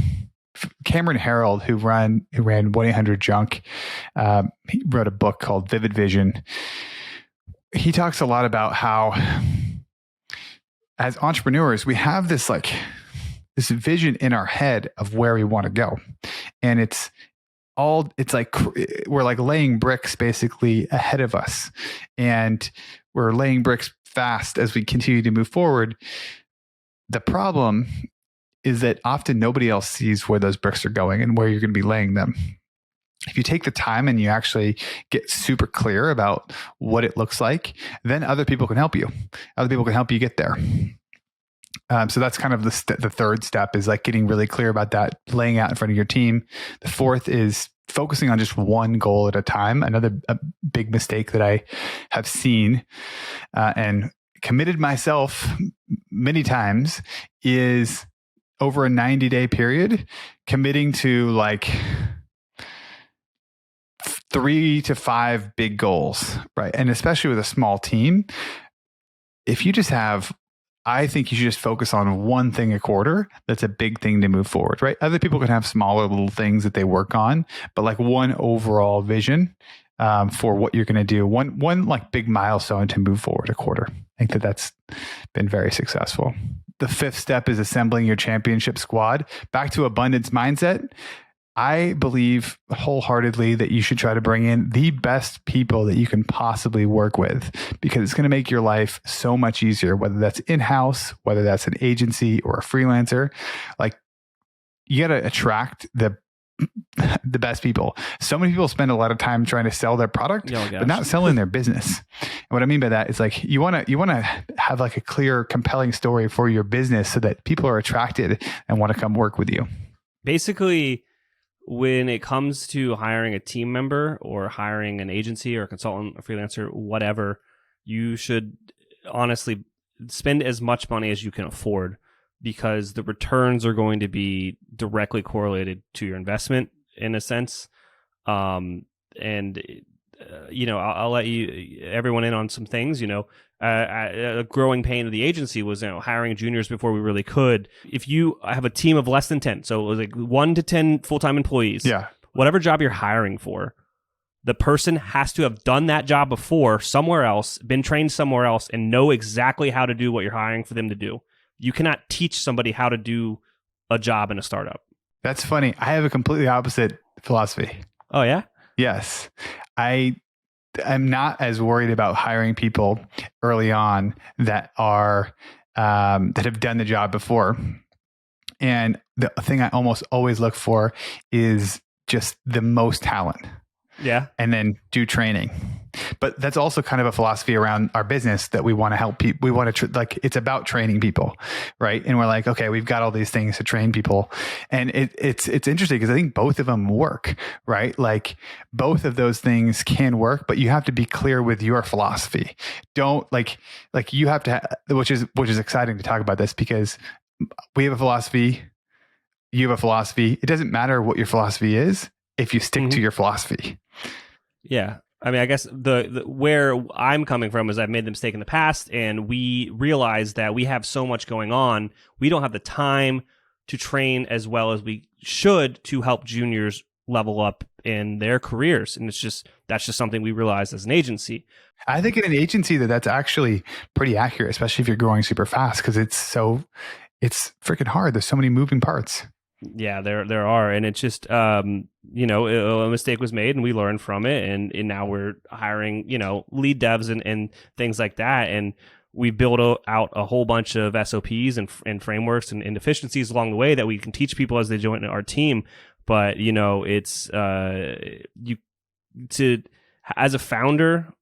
[SPEAKER 1] Cameron Harold who ran 1-800-JUNK. He wrote a book called Vivid Vision. He talks a lot about how, as entrepreneurs, we have this vision in our head of where we want to go, and it's like we're like laying bricks basically ahead of us, and we're laying bricks fast as we continue to move forward. The problem is that often nobody else sees where those bricks are going and where you're going to be laying them. If you take the time and you actually get super clear about what it looks like, then other people can help you. Other people can help you get there. So that's kind of the third step, is like getting really clear about that, laying out in front of your team. The fourth is focusing on just one goal at a time. Another big mistake that I have seen and committed myself many times is, over a 90-day period, committing to like 3 to 5 big goals, right? And especially with a small team, if you just have, I think you should just focus on one thing a quarter. That's a big thing to move forward, right? Other people can have smaller little things that they work on, but like one overall vision for what you're going to do, one like big milestone to move forward a quarter. I think that's been very successful. The fifth step is assembling your championship squad. Back to abundance mindset. I believe wholeheartedly that you should try to bring in the best people that you can possibly work with, because it's going to make your life so much easier, whether that's in-house, whether that's an agency or a freelancer. Like, you got to attract the best people. So many people spend a lot of time trying to sell their product, but not selling their business. And what I mean by that is, like, you want to have like a clear, compelling story for your business so that people are attracted and want to come work with you.
[SPEAKER 2] Basically, when it comes to hiring a team member or hiring an agency or a consultant, a freelancer, whatever, you should honestly spend as much money as you can afford, because the returns are going to be directly correlated to your investment in a sense. I'll let everyone in on some things. A growing pain of the agency was hiring juniors before we really could. If you have a team of less than 10, so it was like 1 to 10 full-time employees, whatever job you're hiring for, the person has to have done that job before somewhere else, been trained somewhere else, and know exactly how to do what you're hiring for them to do. You cannot teach somebody how to do a job in a startup.
[SPEAKER 1] That's funny. I have a completely opposite philosophy.
[SPEAKER 2] Oh, yeah?
[SPEAKER 1] Yes. I'm not as worried about hiring people early on that are that have done the job before. And the thing I almost always look for is just the most talent.
[SPEAKER 2] Yeah.
[SPEAKER 1] And then do training. But that's also kind of a philosophy around our business, that we want to help people. We want to it's about training people, right? And we're like, okay, we've got all these things to train people, and it's interesting because I think both of them work, right? Like, both of those things can work, but you have to be clear with your philosophy. Don't like you have to, which is exciting to talk about this, because we have a philosophy, you have a philosophy. It doesn't matter what your philosophy is if you stick to your philosophy.
[SPEAKER 2] Yeah. I mean, I guess the where I'm coming from is I've made the mistake in the past, and we realize that we have so much going on. We don't have the time to train as well as we should to help juniors level up in their careers. And that's just something we realized as an agency.
[SPEAKER 1] I think in an agency that's actually pretty accurate, especially if you're growing super fast, because it's freaking hard. There's so many moving parts.
[SPEAKER 2] Yeah, there are, and it's just a mistake was made, and we learned from it, and now we're hiring lead devs and things like that, and we built out a whole bunch of SOPs and frameworks and efficiencies along the way that we can teach people as they join our team. But it's as a founder,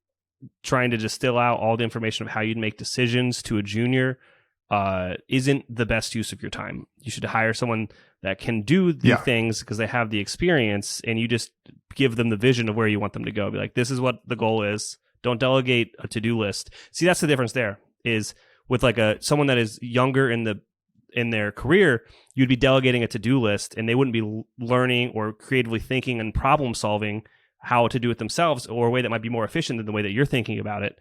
[SPEAKER 2] trying to distill out all the information of how you'd make decisions to a junior isn't the best use of your time. You should hire someone that can do the things because they have the experience, and you just give them the vision of where you want them to go. Be like, this is what the goal is. Don't delegate a to-do list. See, that's the difference there, is with like someone that is younger in the in their career, you'd be delegating a to-do list, and they wouldn't be learning or creatively thinking and problem solving how to do it themselves, or a way that might be more efficient than the way that you're thinking about it.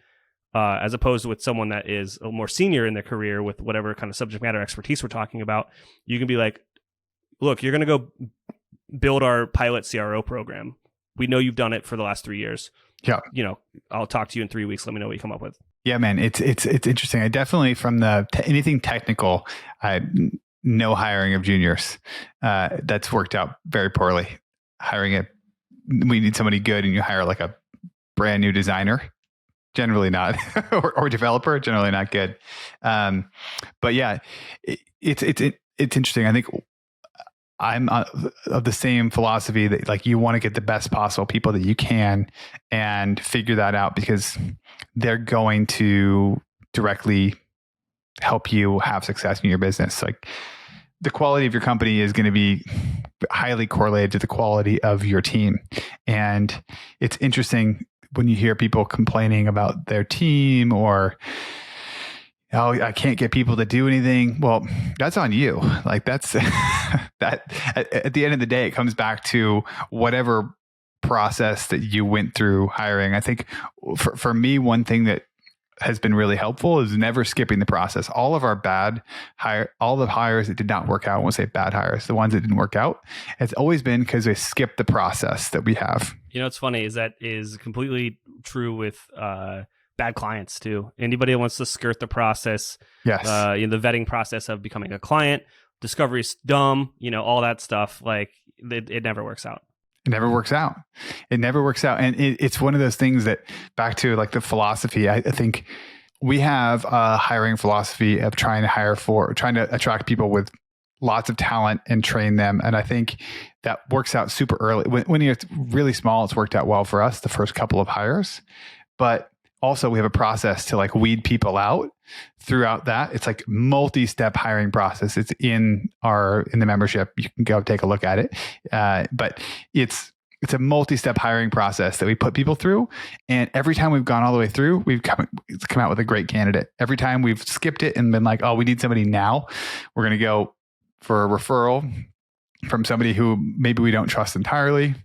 [SPEAKER 2] As opposed to with someone that is a more senior in their career with whatever kind of subject matter expertise we're talking about, you can be like, look, you're going to go build our pilot CRO program. We know you've done it for the last 3 years.
[SPEAKER 1] Yeah.
[SPEAKER 2] I'll talk to you in 3 weeks. Let me know what you come up with.
[SPEAKER 1] Yeah, man. It's interesting. I definitely, from anything technical, no hiring of juniors. That's worked out very poorly. We need somebody good, and you hire like a brand new designer. Generally not, or developer, generally not good. But yeah, it's interesting. I think I'm of the same philosophy that like you want to get the best possible people that you can and figure that out, because they're going to directly help you have success in your business. Like the quality of your company is going to be highly correlated to the quality of your team. And it's interesting when you hear people complaining about their team, or, oh, I can't get people to do anything. Well, that's on you. Like that's that at the end of the day, it comes back to whatever process that you went through hiring. I think for me, one thing that has been really helpful is never skipping the process. All of our all the hires that did not work out, I won't say bad hires, the ones that didn't work out, it's always been because they skipped the process that we have. What's
[SPEAKER 2] funny is that is completely true with bad clients too. Anybody that wants to skirt the process,
[SPEAKER 1] yes,
[SPEAKER 2] the vetting process of becoming a client, discovery's dumb, all that stuff, like it never works out.
[SPEAKER 1] It never works out. It never works out. And it's one of those things that, back to like the philosophy, I think we have a hiring philosophy of trying to attract people with lots of talent and train them. And I think that works out super early. When you're really small, it's worked out well for us the first couple of hires. But also we have a process to like weed people out throughout that. It's like multi-step hiring process. It's in the membership. You can go take a look at it. But it's a multi-step hiring process that we put people through. And every time we've gone all the way through, we've come out with a great candidate. Every time we've skipped it and been like, oh, we need somebody now, we're going to go for a referral from somebody who maybe we don't trust entirely.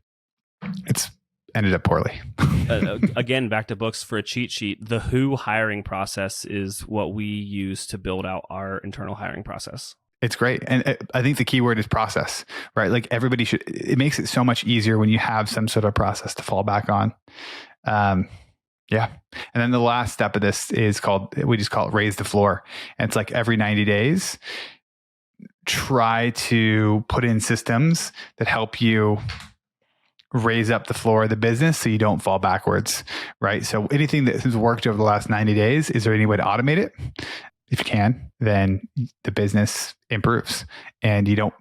[SPEAKER 1] It's ended up poorly.
[SPEAKER 2] Again, back to books for a cheat sheet. The Who hiring process is what we use to build out our internal hiring process.
[SPEAKER 1] It's great. And I think the key word is process, right? Like it makes it so much easier when you have some sort of process to fall back on. Yeah. And then the last step of this we just call it raise the floor. And it's like every 90 days, try to put in systems that help you raise up the floor of the business so you don't fall backwards, right? So anything that has worked over the last 90 days, is there any way to automate it? If you can, then the business improves and you don't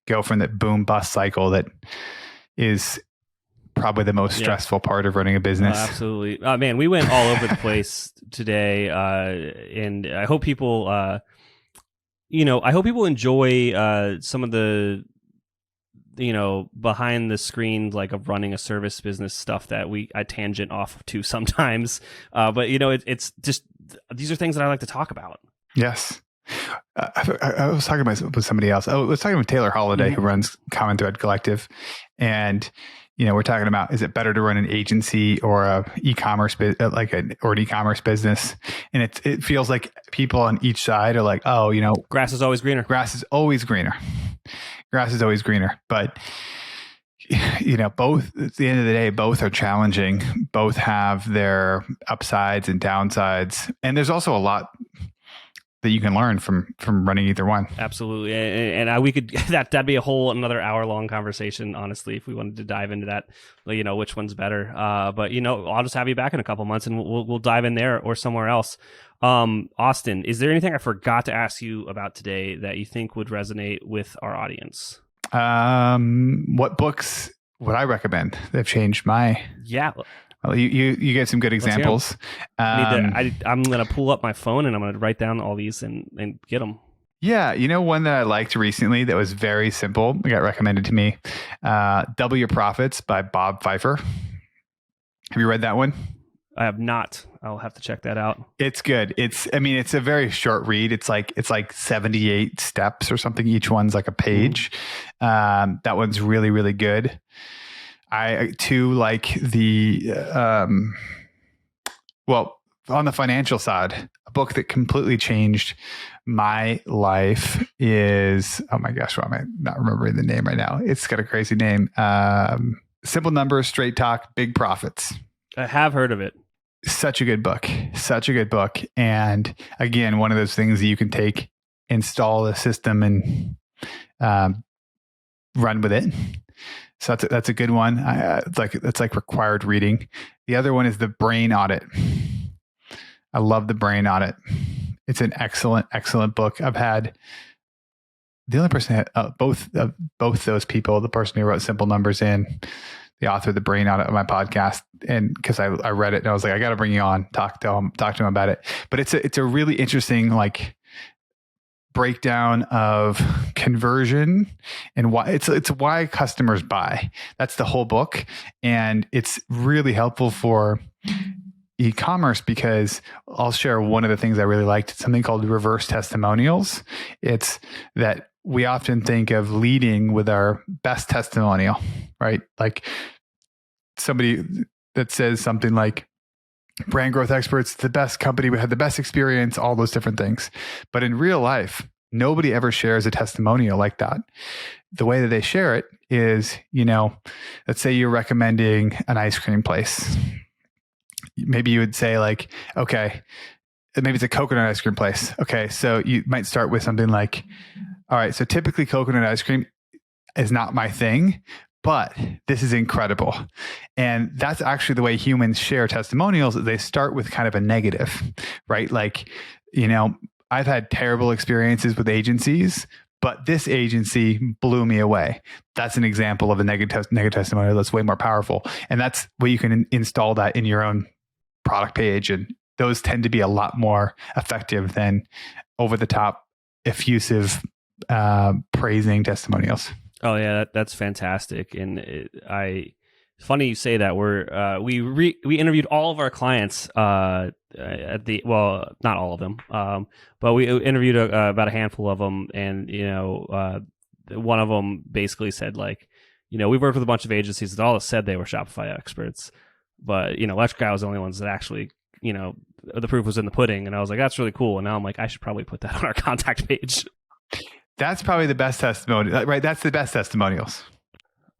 [SPEAKER 1] go from that boom bust cycle that is probably the most stressful part of running a business.
[SPEAKER 2] Absolutely. Man, we went all over the place today. And I hope people, enjoy some of the, behind the screen, like of running a service business stuff that I tangent off to sometimes. But it's just, these are things that I like to talk about.
[SPEAKER 1] Yes. I was talking with somebody else. I was talking with Taylor Holiday, who runs Common Thread Collective. And, we're talking about, is it better to run an agency or an e-commerce business? And it feels like people on each side are like, oh,
[SPEAKER 2] grass is always greener.
[SPEAKER 1] Grass is always greener. Grass is always greener. But, both, at the end of the day, both are challenging. Both have their upsides and downsides. And there's also a lot that you can learn from running either one.
[SPEAKER 2] Absolutely. And we could, that'd be a whole another hour-long conversation, honestly, if we wanted to dive into that, which one's better. But I'll just have you back in a couple months and we'll dive in there or somewhere else. Austin, is there anything I forgot to ask you about today that you think would resonate with our audience?
[SPEAKER 1] What books would I recommend? They've changed my...
[SPEAKER 2] Yeah.
[SPEAKER 1] Well, you get some good examples.
[SPEAKER 2] I'm going to pull up my phone and I'm going to write down all these and get them.
[SPEAKER 1] Yeah. One that I liked recently that was very simple. It got recommended to me. Double Your Profits by Bob Pfeiffer. Have you read that one?
[SPEAKER 2] I have not. I'll have to check that out.
[SPEAKER 1] It's good. It's a very short read. It's like 78 steps or something. Each one's like a page. That one's really, really good. I too like the, on the financial side, a book that completely changed my life is, oh my gosh, why am I not remembering the name right now? It's got a crazy name. Simple Numbers, Straight Talk, Big Profits.
[SPEAKER 2] I have heard of it.
[SPEAKER 1] Such a good book. And again, one of those things that you can take, install the system and run with it. So that's a good one. It's like required reading. The other one is The Brain Audit. I love The Brain Audit. It's an excellent, excellent book. I've had the only person, both those people, the person who wrote Simple Numbers and the author of The Brain Audit of my podcast. And because I read it and I was like, I got to bring you on, talk to him about it. But it's a really interesting, like, breakdown of conversion and why it's why customers buy. That's the whole book. And it's really helpful for e-commerce because I'll share one of the things I really liked. It's something called reverse testimonials. It's that we often think of leading with our best testimonial, right? Like somebody that says something like, Brand Growth Experts, the best company, we had the best experience, all those different things. But in real life, nobody ever shares a testimonial like that. The way that they share it is, let's say you're recommending an ice cream place. Maybe you would say like, okay, maybe it's a coconut ice cream place. Okay, so you might start with something like, all right, so typically coconut ice cream is not my thing, but this is incredible. And that's actually the way humans share testimonials. They start with kind of a negative, right? Like, I've had terrible experiences with agencies, but this agency blew me away. That's an example of a negative testimonial that's way more powerful. And that's where you can install that in your own product page. And those tend to be a lot more effective than over the top, effusive, praising testimonials.
[SPEAKER 2] Oh yeah, that's fantastic. And it's funny you say that. We interviewed all of our clients not all of them, but we interviewed about a handful of them, and one of them basically said like, we've worked with a bunch of agencies that all said they were Shopify experts, but Electric Guy was the only ones that actually the proof was in the pudding, and I was like, that's really cool. And now I'm like, I should probably put that on our contact page.
[SPEAKER 1] That's probably the best testimonial, right? That's the best testimonials.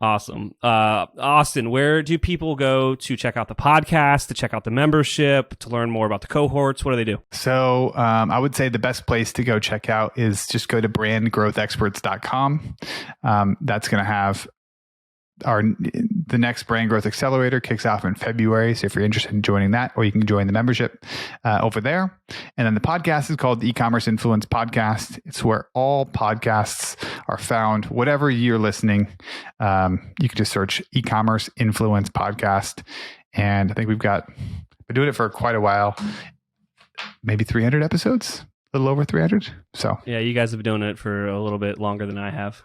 [SPEAKER 2] Awesome. Austin, where do people go to check out the podcast, to check out the membership, to learn more about the cohorts? What do they do?
[SPEAKER 1] So I would say the best place to go check out is just go to brandgrowthexperts.com. That's going to have the next Brand Growth Accelerator kicks off in February. So if you're interested in joining that, or you can join the membership over there. And then the podcast is called the Ecommerce Influence Podcast. It's where all podcasts are found. Whatever you're listening, you can just search Ecommerce Influence Podcast. And I think we've been doing it for quite a while, maybe 300 episodes, a little over 300. So
[SPEAKER 2] yeah, you guys have been doing it for a little bit longer than I have.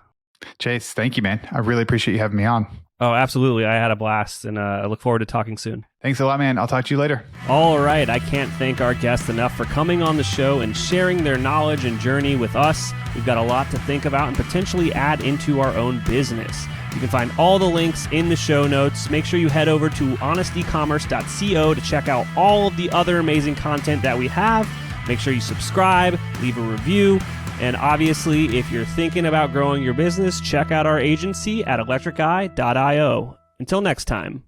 [SPEAKER 1] Chase, thank you, man. I really appreciate you having me on.
[SPEAKER 2] Oh, absolutely. I had a blast, and I look forward to talking soon.
[SPEAKER 1] Thanks a lot, man. I'll talk to you later.
[SPEAKER 2] All right. I can't thank our guests enough for coming on the show and sharing their knowledge and journey with us. We've got a lot to think about and potentially add into our own business. You can find all the links in the show notes. Make sure you head over to honestecommerce.co to check out all of the other amazing content that we have. Make sure you subscribe, leave a review. And obviously, if you're thinking about growing your business, check out our agency at electriceye.io. Until next time.